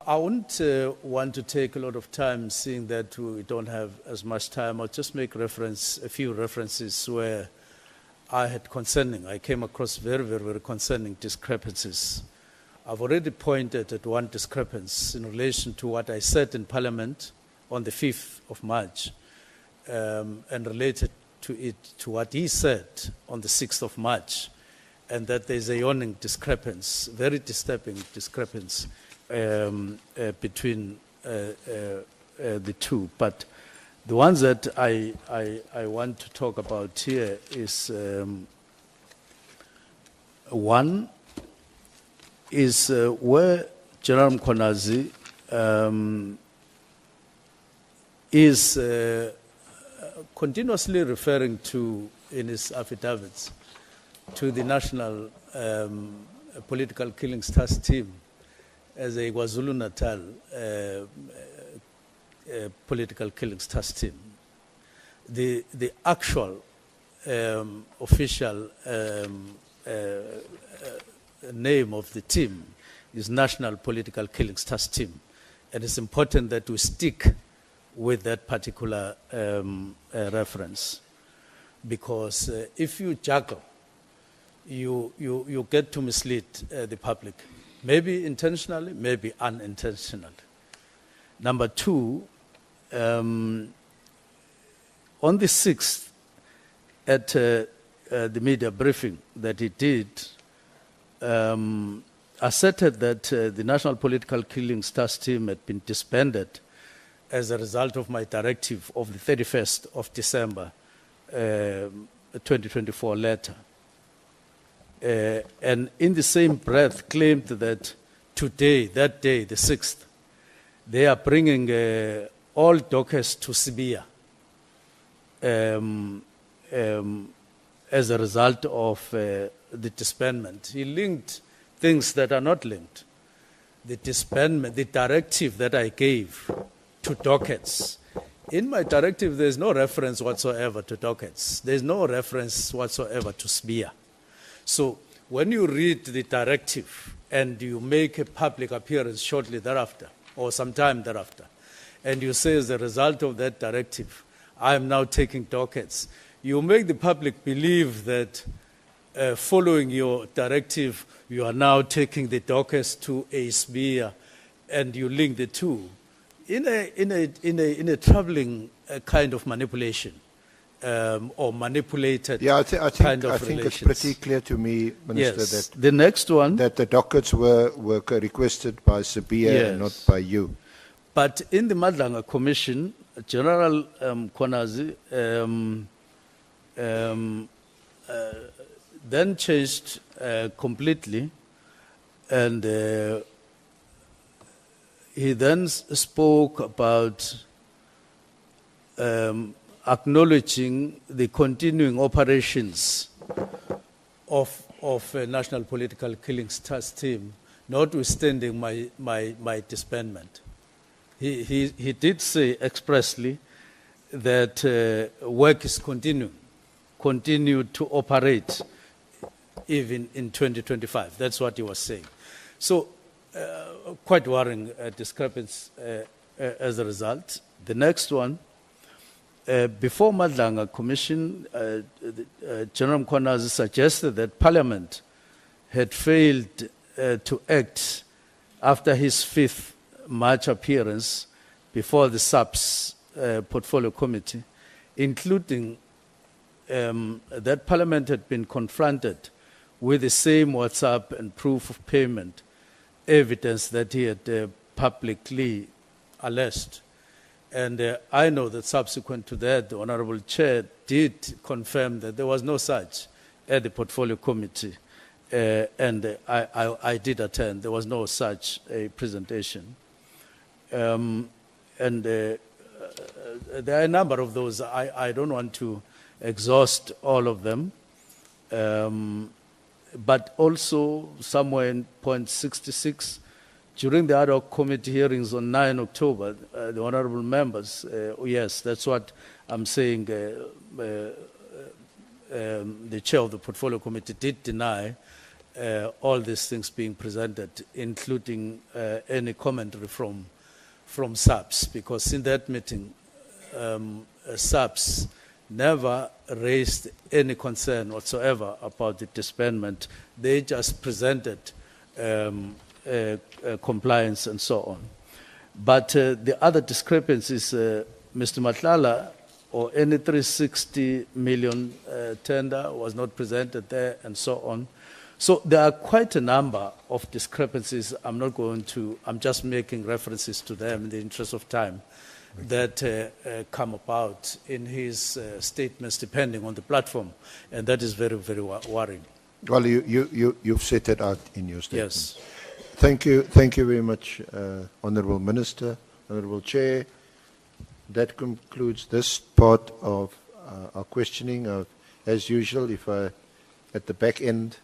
I wouldn't want to take a lot of time, seeing that we don't have as much time. I'll just make a few references where I came across very, very, very concerning discrepancies. I've already pointed at one discrepancy in relation to what I said in Parliament on the 5th of March and related to what he said on the 6th of March, and that there's a yawning discrepancy, very disturbing discrepancy between the two. But the ones that I want to talk about here is one is where General Mkhwanazi is continuously referring to, in his affidavits, to the National Political Killings Task Team as a KwaZulu-Natal political killings task team. The actual official name of the team is National Political Killings Task Team, and it's important that we stick with that particular reference, because if you juggle, you get to mislead the public, maybe intentionally, maybe unintentionally. Number two, on the 6th, at the media briefing that he did, asserted that the National Political Killings Task Team had been disbanded as a result of my directive of the 31st of December 2024 letter. And in the same breath claimed that today, that day, the 6th, they are bringing all dockers to Sibiya as a result of the disbandment. He linked things that are not linked. The disbandment, the directive that I gave to dockets. In my directive, there's no reference whatsoever to dockets. There's no reference whatsoever to Sibiya. So when you read the directive and you make a public appearance shortly thereafter, or sometime thereafter, and you say as a result of that directive, I am now taking dockets, you make the public believe that following your directive, you are now taking the dockets to a Sibiya, and you link the two in a troubling kind of manipulation. Or manipulated I think it's relations. pretty clear to me, Minister, Yes. that The next one, that the dockets were requested by Sibiya Yes. and not by you. but in the Nhlanhla Commission, General Mkhwanazi then changed completely, and he then spoke about acknowledging the continuing operations of a National Political Killings Task Team, notwithstanding my disbandment. He did say expressly that work is continue to operate even in 2025. That's what he was saying. So quite worrying discrepancy as a result. The next one, before Nhlanhla Commission, General Mkhwanazi suggested that Parliament had failed to act after his 5th March appearance before the SAPS Portfolio Committee, including that Parliament had been confronted with the same WhatsApp and proof of payment evidence that he had publicly alleged. And I know that subsequent to that, the Honorable Chair did confirm that there was no such at the Portfolio Committee. And I did attend. There was no such a presentation. And there are a number of those. I don't want to exhaust all of them. But also somewhere in point 66, during the ad hoc committee hearings on 9 October, the honorable members, yes, that's what I'm saying, the chair of the portfolio committee did deny all these things being presented, including any commentary from SAPS, because in that meeting, SAPS never raised any concern whatsoever about the disbandment. They just presented compliance and so on. But the other discrepancies, Mr. Nhlanhla, or any 360 million tender was not presented there and so on. So there are quite a number of discrepancies. I'm just making references to them in the interest of time, that come about in his statements depending on the platform. And that is very, very worrying. Well, you've set that out in your statement. Yes. Thank you very much, Honourable Minister, Honourable Chair. That concludes this part of our questioning. As usual, if at the back end